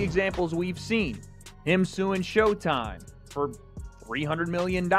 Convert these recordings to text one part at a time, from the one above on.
examples we've seen. Him suing Showtime for $300 million,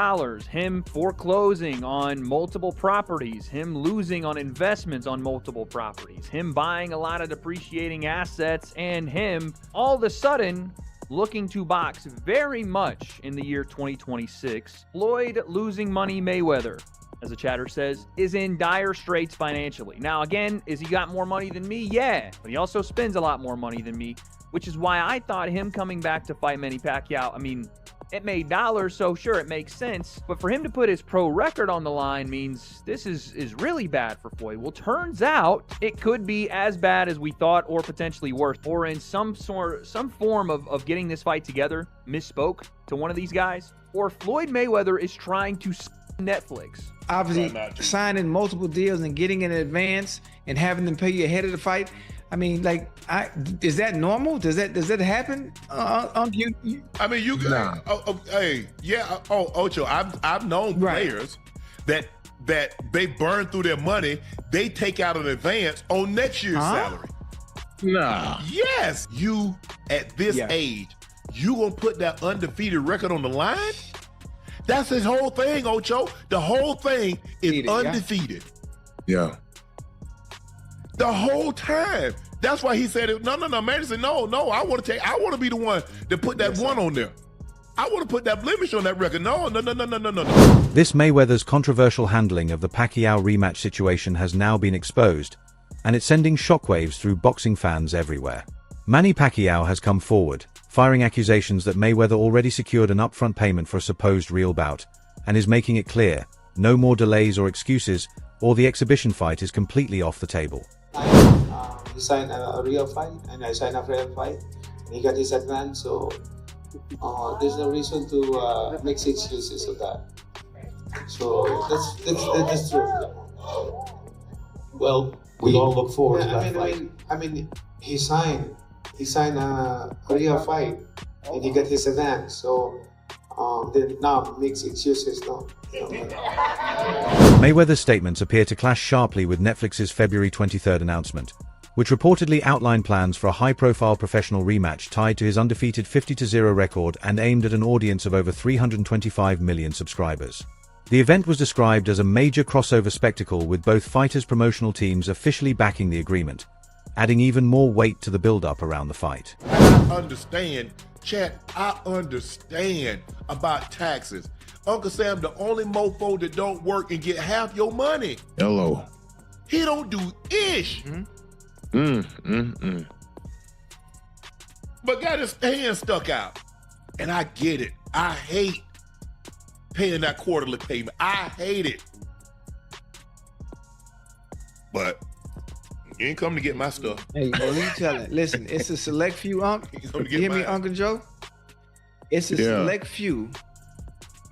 him foreclosing on multiple properties, him losing on investments on multiple properties, him buying a lot of depreciating assets, and him all of a sudden looking to box very much in the year 2026. Floyd losing money Mayweather, as the chatter says, is in dire straits financially. Now again, is he got more money than me? Yeah, but he also spends a lot more money than me, which is why I thought him coming back to fight Manny Pacquiao, I mean, it made dollars, so sure, it makes sense. But for him to put his pro record on the line means this is really bad for Floyd. Well, turns out it could be as bad as we thought, or potentially worse. Or in some form of getting this fight together, misspoke to one of these guys. Or Floyd Mayweather is trying to Netflix. Obviously, signing multiple deals and getting in advance and having them pay you ahead of the fight. I mean, like, is that normal? Does that happen? I mean, you Nah. hey, yeah. Ocho, I've known players that they burn through their money. They take out an advance on next year's salary. Nah. Yes, you at this age, you gonna put that undefeated record on the line? That's his whole thing, Ocho. The whole thing is undefeated. Yeah. The whole time. That's why he said it. No. Man said, no. I want to be the one to put that one on there. I want to put that blemish on that record. No. This Mayweather's controversial handling of the Pacquiao rematch situation has now been exposed, and it's sending shockwaves through boxing fans everywhere. Manny Pacquiao has come forward, firing accusations that Mayweather already secured an upfront payment for a supposed real bout, and is making it clear, no more delays or excuses, or the exhibition fight is completely off the table. He signed a real fight, and I signed a real fight, and he got his advance, so there's no reason to make excuses of that. So that's true. Well, we all look forward to that fight. I mean, he signed a real fight, and he got his advance, so then now makes excuses, no. Mayweather's statements appear to clash sharply with Netflix's February 23rd announcement, which reportedly outlined plans for a high-profile professional rematch tied to his undefeated 50-0 record and aimed at an audience of over 325 million subscribers. The event was described as a major crossover spectacle, with both fighters' promotional teams officially backing the agreement, adding even more weight to the build-up around the fight. I understand, chat, I understand about taxes. Uncle Sam, the only mofo that don't work and get half your money. Hello. He don't do ish. But got his hand stuck out. And I get it. I hate paying that quarterly payment. I hate it. But you ain't come to get my stuff. Hey, well, you tell it. Listen, it's a select few, You hear me, Uncle Joe? It's a select few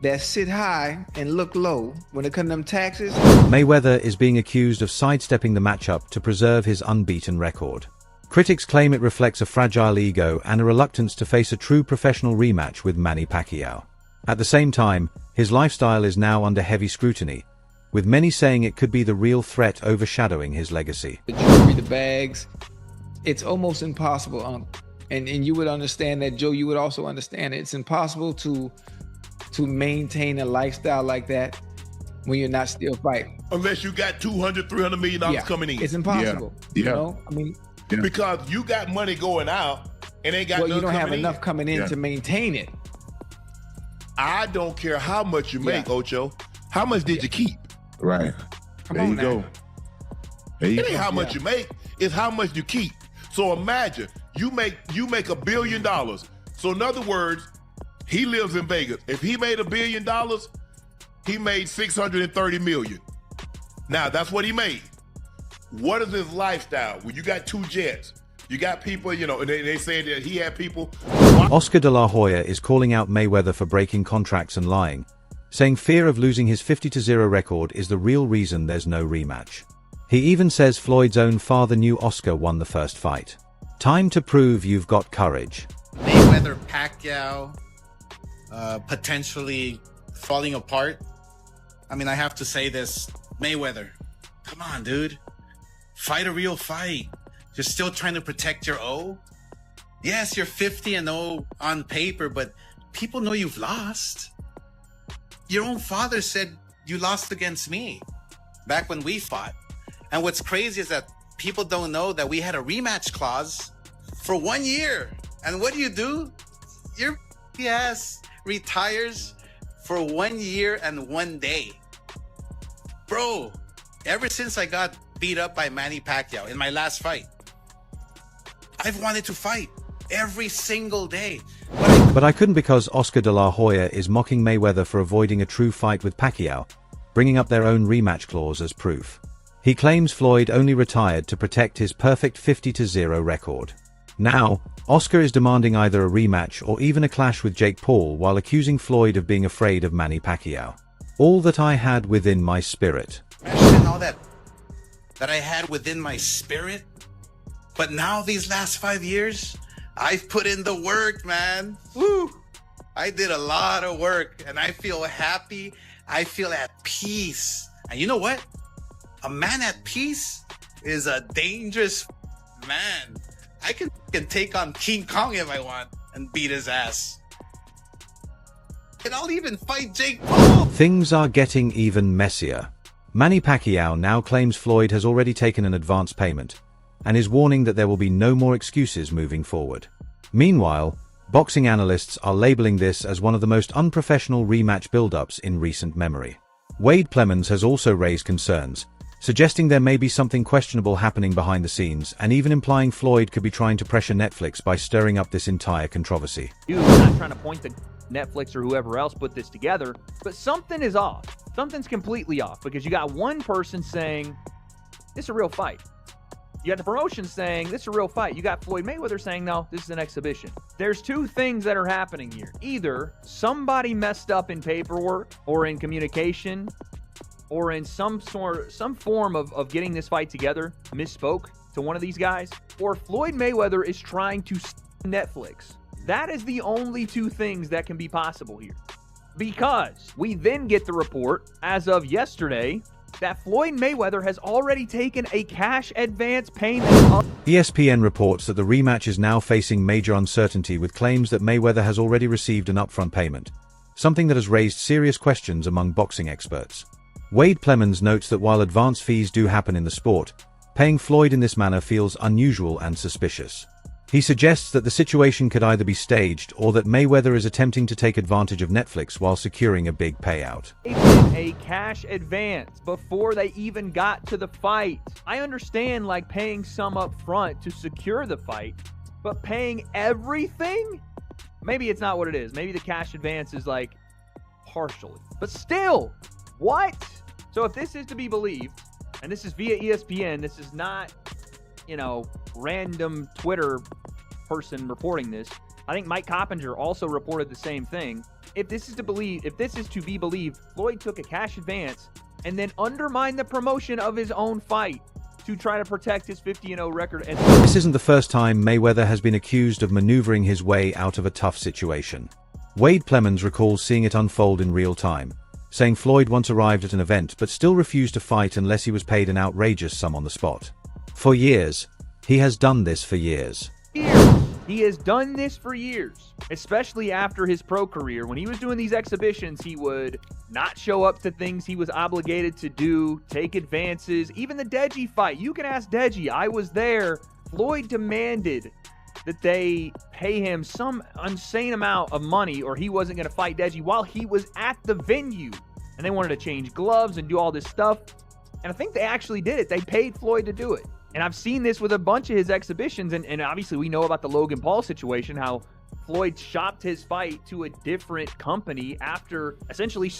that sit high and look low when it comes to them taxes. Mayweather is being accused of sidestepping the matchup to preserve his unbeaten record. Critics claim it reflects a fragile ego and a reluctance to face a true professional rematch with Manny Pacquiao. At the same time, his lifestyle is now under heavy scrutiny, with many saying it could be the real threat overshadowing his legacy. The jewelry, the bags, it's almost impossible, Uncle. And you would understand that, Joe, you would also understand it. It's impossible to maintain a lifestyle like that when you're not still fighting. Unless you got $200, $300 million coming in. It's impossible. You know? I mean, because you got money going out and ain't got well, none you don't have coming enough coming in to maintain it. I don't care how much you make, Ocho. How much did you keep? Right. There you go. It ain't how much you make, it's how much you keep. So imagine you make $1 billion. So in other words, he lives in Vegas. If he made $1 billion, he made 630 million. Now that's what he made. What is his lifestyle? Well, you got 2 jets. You got people, you know, and they say that he had people. Oscar de la Hoya is calling out Mayweather for breaking contracts and lying, saying fear of losing his 50-0 record is the real reason there's no rematch. He even says Floyd's own father knew Oscar won the first fight. Time to prove you've got courage. Mayweather Pacquiao potentially falling apart. I mean, I have to say this, Mayweather, come on, dude. Fight a real fight. You're still trying to protect your O? Yes, you're 50-0 on paper, but people know you've lost. Your own father said you lost against me back when we fought. And what's crazy is that people don't know that we had a rematch clause for 1 year. And what do? Your ass retires for 1 year and 1 day. Bro, ever since I got beat up by Manny Pacquiao in my last fight, I've wanted to fight every single day. But I couldn't, because Oscar de la Hoya is mocking Mayweather for avoiding a true fight with Pacquiao, bringing up their own rematch clause as proof. He claims Floyd only retired to protect his perfect 50-0 record. Now, Oscar is demanding either a rematch or even a clash with Jake Paul, while accusing Floyd of being afraid of Manny Pacquiao. All that I had within my spirit. And all that I had within my spirit. But now these last 5 years, I've put in the work, man. Woo! I did a lot of work and I feel happy. I feel at peace. And you know what? A man at peace is a dangerous man. I can take on King Kong if I want and beat his ass. And I'll even fight Jake Paul. Things are getting even messier. Manny Pacquiao now claims Floyd has already taken an advance payment and is warning that there will be no more excuses moving forward. Meanwhile, boxing analysts are labeling this as one of the most unprofessional rematch build-ups in recent memory. Wade Plemons has also raised concerns, suggesting there may be something questionable happening behind the scenes, and even implying Floyd could be trying to pressure Netflix by stirring up this entire controversy. Dude, I'm not trying to point to Netflix or whoever else put this together, but something is off. Something's completely off, because you got one person saying, this is a real fight. You got the promotion saying, this is a real fight. You got Floyd Mayweather saying, no, this is an exhibition. There's two things that are happening here. Either somebody messed up in paperwork or in communication or in some form of getting this fight together, misspoke to one of these guys, or Floyd Mayweather is trying to Netflix. That is the only two things that can be possible here. Because we then get the report, as of yesterday, that Floyd Mayweather has already taken a cash advance payment of... ESPN reports that the rematch is now facing major uncertainty, with claims that Mayweather has already received an upfront payment, something that has raised serious questions among boxing experts. Wade Plemons notes that while advance fees do happen in the sport, paying Floyd in this manner feels unusual and suspicious. He suggests that the situation could either be staged or that Mayweather is attempting to take advantage of Netflix while securing a big payout. A cash advance before they even got to the fight. I understand like paying some up front to secure the fight, but paying everything? Maybe it's not what it is. Maybe the cash advance is like partially. But still, what? So if this is to be believed, and this is via ESPN, this is not, you know, random Twitter person reporting this. I think Mike Coppinger also reported the same thing. If this is to be believed, Floyd took a cash advance and then undermined the promotion of his own fight to try to protect his 50-0 record. This isn't the first time Mayweather has been accused of maneuvering his way out of a tough situation. Wade Plemons recalls seeing it unfold in real time, saying Floyd once arrived at an event but still refused to fight unless he was paid an outrageous sum on the spot. For years. He has done this for years. He has done this for years, especially after his pro career. When he was doing these exhibitions, he would not show up to things he was obligated to do, take advances. Even the Deji fight, you can ask Deji, I was there. Floyd demanded that they pay him some insane amount of money or he wasn't going to fight Deji while he was at the venue. And they wanted to change gloves and do all this stuff. And I think they actually did it. They paid Floyd to do it. And I've seen this with a bunch of his exhibitions, and obviously we know about the Logan Paul situation, how Floyd shopped his fight to a different company after essentially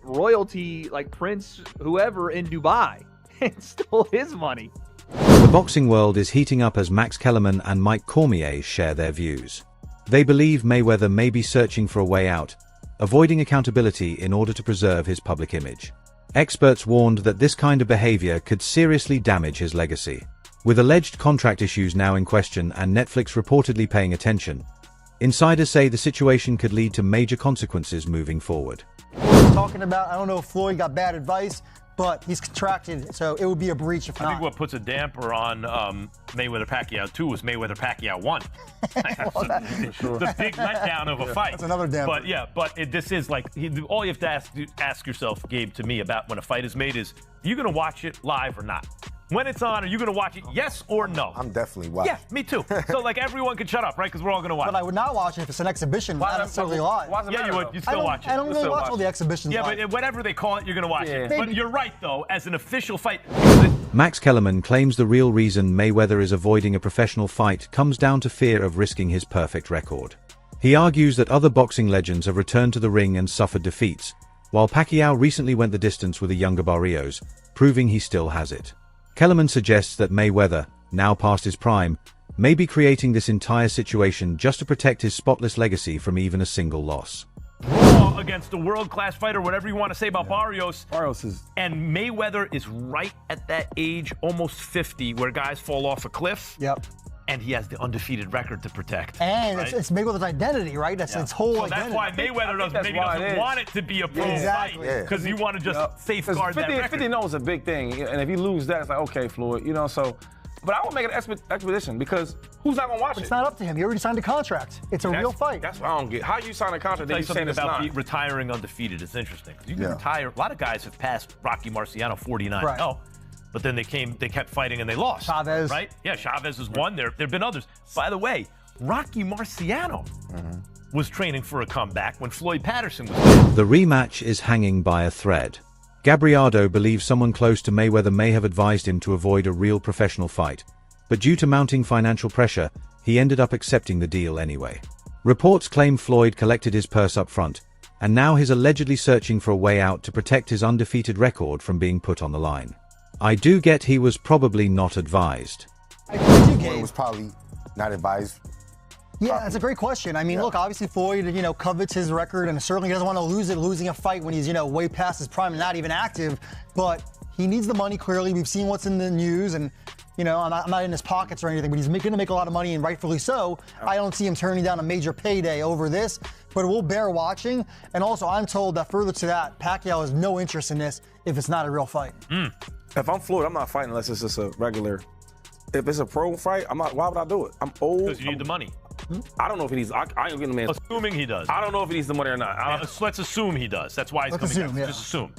royalty, like Prince whoever in Dubai, and stole his money. The boxing world is heating up as Max Kellerman and Mike Cormier share their views. They believe Mayweather may be searching for a way out, avoiding accountability in order to preserve his public image. Experts warned that this kind of behavior could seriously damage his legacy. With alleged contract issues now in question and Netflix reportedly paying attention, insiders say the situation could lead to major consequences moving forward. Talking about, I don't know if Floyd got bad advice, but he's contracted, so it would be a breach if not. I think what puts a damper on Mayweather Pacquiao 2 was Mayweather Pacquiao 1. The big letdown of a fight. That's another damper. But this is like all you have to ask yourself, Gabe, to me about when a fight is made is, are you going to watch it live or not? When it's on, are you going to watch it, yes or no? I'm definitely watching. Yeah, me too. So like everyone can shut up, right? Because we're all going to watch. But I would not watch it if it's an exhibition, not necessarily live. Yeah, you would. You'd still watch it. I don't really watch all the exhibitions. Yeah, live. but whatever they call it, you're going to watch it. But you're right, though, as an official fight. Max Kellerman claims the real reason Mayweather is avoiding a professional fight comes down to fear of risking his perfect record. He argues that other boxing legends have returned to the ring and suffered defeats, while Pacquiao recently went the distance with the younger Barrios, proving he still has it. Kellerman suggests that Mayweather, now past his prime, may be creating this entire situation just to protect his spotless legacy from even a single loss. Raw against a world-class fighter, whatever you want to say about Barrios. Barrios is... And Mayweather is right at that age, almost 50, where guys fall off a cliff. Yep. And he has the undefeated record to protect. And right? it's Mayweather's identity, right? That's its whole so identity. that's why Mayweather doesn't want it to be a pro fight, because you want to just safeguard that record. 50 knows a big thing, and if you lose that, it's like, okay, Floyd, you know, so. But I would make an expedition, because who's not gonna watch it? It's not up to him. He already signed a contract. It's a real fight. That's what I don't get. How you sign a contract? I'll tell you something about retiring undefeated. It's interesting. You can retire. A lot of guys have passed Rocky Marciano 49-0. Right. But then they kept fighting and they lost. Chavez. Right? Yeah, Chavez has won. There have been others. By the way, Rocky Marciano was training for a comeback when Floyd Patterson was there. The rematch is hanging by a thread. Gabriardo believes someone close to Mayweather may have advised him to avoid a real professional fight, but due to mounting financial pressure, he ended up accepting the deal anyway. Reports claim Floyd collected his purse up front, and now he's allegedly searching for a way out to protect his undefeated record from being put on the line. I do get he was probably not advised. Floyd was probably not advised. Yeah, that's a great question. I mean, look, obviously Floyd, covets his record and certainly doesn't want to lose it, losing a fight when he's, way past his prime and not even active. But he needs the money, clearly. We've seen what's in the news, and, I'm not in his pockets or anything, but he's going to make a lot of money, and rightfully so. I don't see him turning down a major payday over this, but it will bear watching. And also, I'm told that further to that, Pacquiao has no interest in this if it's not a real fight. If I'm Floyd, I'm not fighting unless it's just a regular. If it's a pro fight, I'm not. Why would I do it? I'm old. Because you need the money. I don't know if he needs. I ain't getting the man. Assuming he does. I don't know if he needs the money or not. Let's assume he does. That's why he's coming down. Just assume.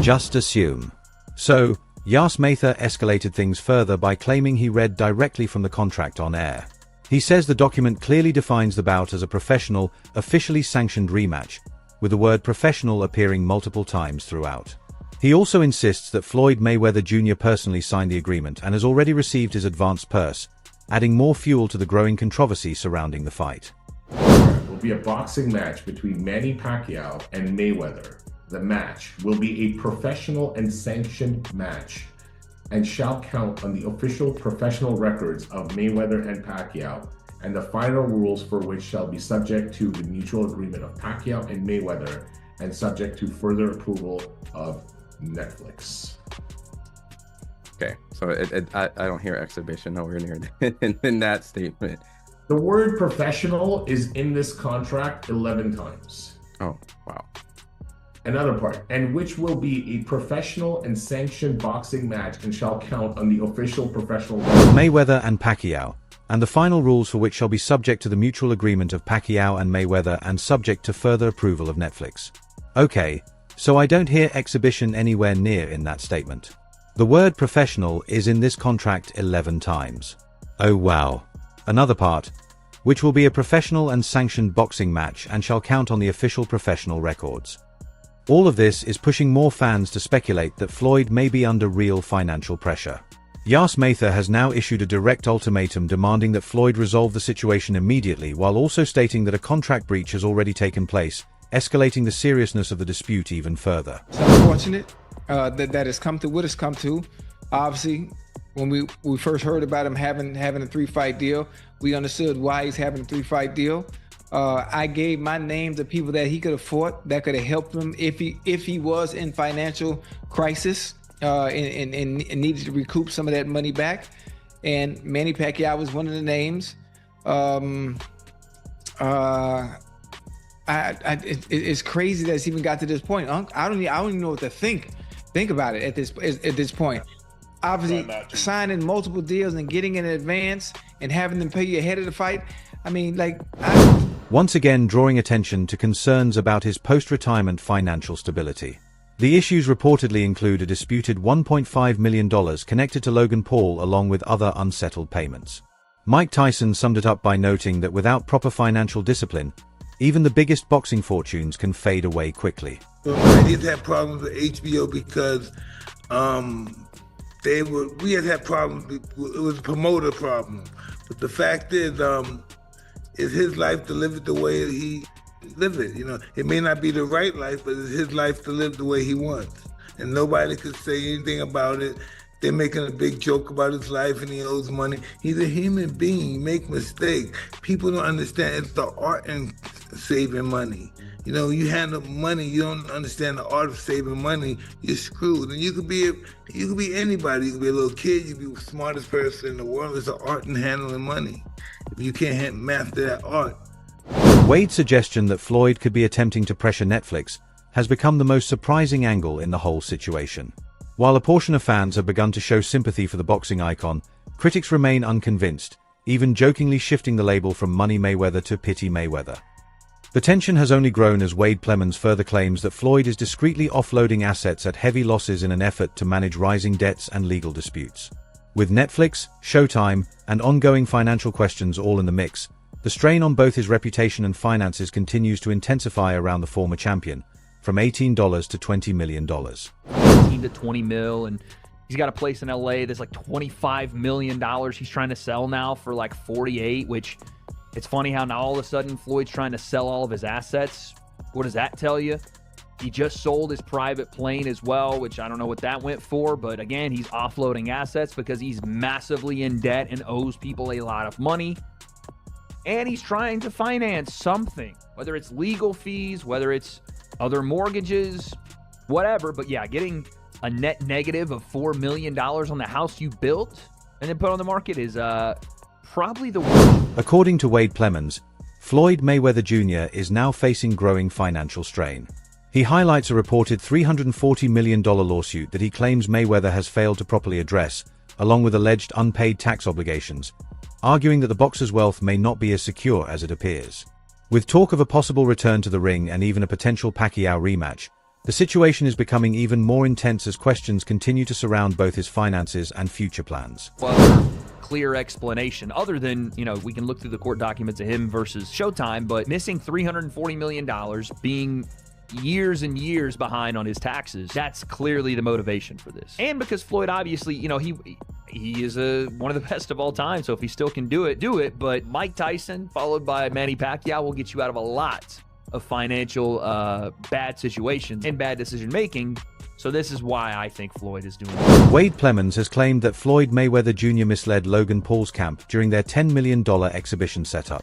Just assume. So, Yas Mather escalated things further by claiming he read directly from the contract on air. He says the document clearly defines the bout as a professional, officially sanctioned rematch, with the word professional appearing multiple times throughout. He also insists that Floyd Mayweather Jr. personally signed the agreement and has already received his advance purse, adding more fuel to the growing controversy surrounding the fight. It will be a boxing match between Manny Pacquiao and Mayweather. The match will be a professional and sanctioned match and shall count on the official professional records of Mayweather and Pacquiao, and the final rules for which shall be subject to the mutual agreement of Pacquiao and Mayweather and subject to further approval of Netflix. Okay, so I don't hear exhibition nowhere near in that statement. The word professional is in this contract 11 times. Oh, wow. Another part, and which will be a professional and sanctioned boxing match and shall count on the official professional Mayweather and Pacquiao, and the final rules for which shall be subject to the mutual agreement of Pacquiao and Mayweather and subject to further approval of Netflix. Okay, so I don't hear exhibition anywhere near in that statement. The word professional is in this contract 11 times. Oh wow. Another part, which will be a professional and sanctioned boxing match and shall count on the official professional records. All of this is pushing more fans to speculate that Floyd may be under real financial pressure. Yas Mather has now issued a direct ultimatum demanding that Floyd resolve the situation immediately, while also stating that a contract breach has already taken place, escalating the seriousness of the dispute even further. It's unfortunate that it's come to what it's come to. Obviously, when we first heard about him having a 3-fight deal, we understood why he's having a 3-fight deal. I gave my name to people that he could have fought, that could have helped him if he was in financial crisis and needed to recoup some of that money back. And Manny Pacquiao was one of the names. It's crazy that it's even got to this point. I don't even know what to think. Think about it at this point. Obviously, signing multiple deals and getting in advance and having them pay you ahead of the fight. I mean, like... Once again drawing attention to concerns about his post-retirement financial stability. The issues reportedly include a disputed $1.5 million connected to Logan Paul along with other unsettled payments. Mike Tyson summed it up by noting that without proper financial discipline, even the biggest boxing fortunes can fade away quickly. I did have problems with HBO because we had problems. It was a promoter problem. But the fact is, it's his life to live it the way he live it. You know, it may not be the right life, but it's his life to live the way he wants. And nobody could say anything about it. They're making a big joke about his life and he owes money. He's a human being, make mistakes. People don't understand it's the art in saving money. You know, you handle money, you don't understand the art of saving money, you're screwed. And you could be anybody. You could be a little kid, you could be the smartest person in the world. It's an art in handling money. If you can't master that art. Wade's suggestion that Floyd could be attempting to pressure Netflix has become the most surprising angle in the whole situation. While a portion of fans have begun to show sympathy for the boxing icon, critics remain unconvinced, even jokingly shifting the label from Money Mayweather to Pity Mayweather. The tension has only grown as Wade Plemons further claims that Floyd is discreetly offloading assets at heavy losses in an effort to manage rising debts and legal disputes. With Netflix, Showtime, and ongoing financial questions all in the mix, the strain on both his reputation and finances continues to intensify around the former champion, from $18 to $20 million. 18 to 20 mil, and he's got a place in LA that's like $25 million he's trying to sell now for like 48, which it's funny how now all of a sudden Floyd's trying to sell all of his assets. What does that tell you? He just sold his private plane as well, which I don't know what that went for, but again, he's offloading assets because he's massively in debt and owes people a lot of money. And he's trying to finance something, whether it's legal fees, whether it's other mortgages, whatever. But yeah, getting a net negative of $4 million on the house you built and then put on the market is probably the worst. According to Wade Plemons, Floyd Mayweather Jr. is now facing growing financial strain. He highlights a reported $340 million lawsuit that he claims Mayweather has failed to properly address, along with alleged unpaid tax obligations, arguing that the boxer's wealth may not be as secure as it appears. With talk of a possible return to the ring and even a potential Pacquiao rematch, the situation is becoming even more intense as questions continue to surround both his finances and future plans. Clear explanation other than, you know, we can look through the court documents of him versus Showtime, but missing $340 million, being years and years behind on his taxes, that's clearly the motivation for this. And because Floyd, obviously, you know, he is one of the best of all time, so if he still can do it, do it. But Mike Tyson, followed by Manny Pacquiao, will get you out of a lot of financial bad situations and bad decision-making. So this is why I think Floyd is doing it. Wade Plemons has claimed that Floyd Mayweather Jr. misled Logan Paul's camp during their $10 million exhibition setup.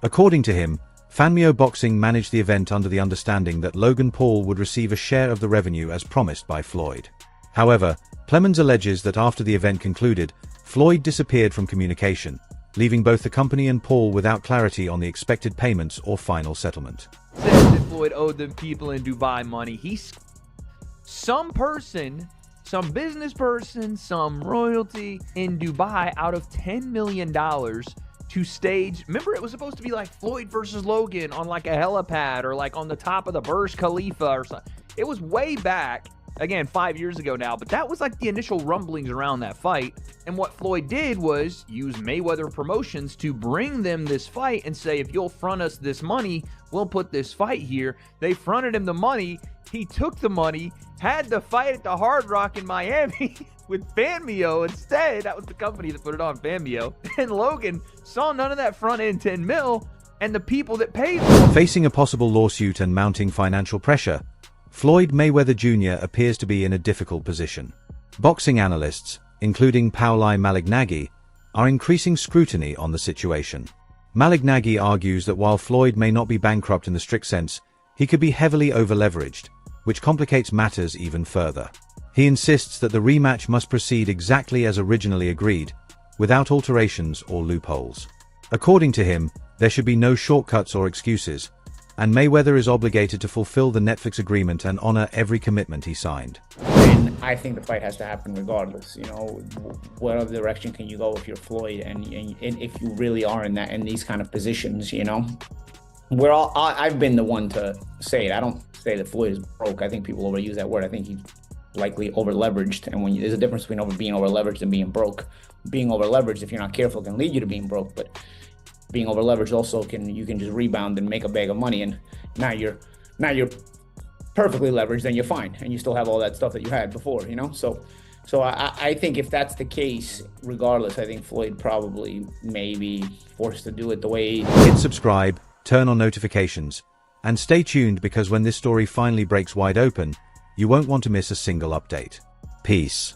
According to him, Fanmio Boxing managed the event under the understanding that Logan Paul would receive a share of the revenue as promised by Floyd. However, Plemons alleges that after the event concluded, Floyd disappeared from communication, leaving both the company and Paul without clarity on the expected payments or final settlement. Says that Floyd owed the people in Dubai money. Some person, some business person, some royalty in Dubai out of $10 million to stage. Remember, it was supposed to be like Floyd versus Logan on like a helipad or like on the top of the Burj Khalifa or something. It was way back, again, 5 years ago now, but that was like the initial rumblings around that fight. And what Floyd did was use Mayweather Promotions to bring them this fight and say, if you'll front us this money, we'll put this fight here. They fronted him the money. He took the money, had the fight at the Hard Rock in Miami with Fanmio instead. That was the company that put it on, Fanmio. And Logan saw none of that front end 10 mil, and the people that paid for it. Facing a possible lawsuit and mounting financial pressure, Floyd Mayweather Jr. appears to be in a difficult position. Boxing analysts, including Pauli Malignaggi, are increasing scrutiny on the situation. Malignaggi argues that while Floyd may not be bankrupt in the strict sense, he could be heavily over-leveraged, which complicates matters even further. He insists that the rematch must proceed exactly as originally agreed, without alterations or loopholes. According to him, there should be no shortcuts or excuses, and Mayweather is obligated to fulfill the Netflix agreement and honor every commitment he signed. And I think the fight has to happen regardless. You know, what other direction can you go if you're Floyd, and if you really are in these kind of positions? You know, I've been the one to say it. I don't say that Floyd is broke. I think people overuse that word. I think he's likely over leveraged, and there's a difference between being over leveraged and being broke. Being over leveraged, if you're not careful, can lead you to being broke, but being over leveraged also you can just rebound and make a bag of money, and now you're perfectly leveraged, then you're fine, and you still have all that stuff that you had before, you know. So I think if that's the case, regardless, I think Floyd probably may be forced to do it the way. Hit subscribe, turn on notifications, and stay tuned, because when this story finally breaks wide open, you won't want to miss a single update. Peace.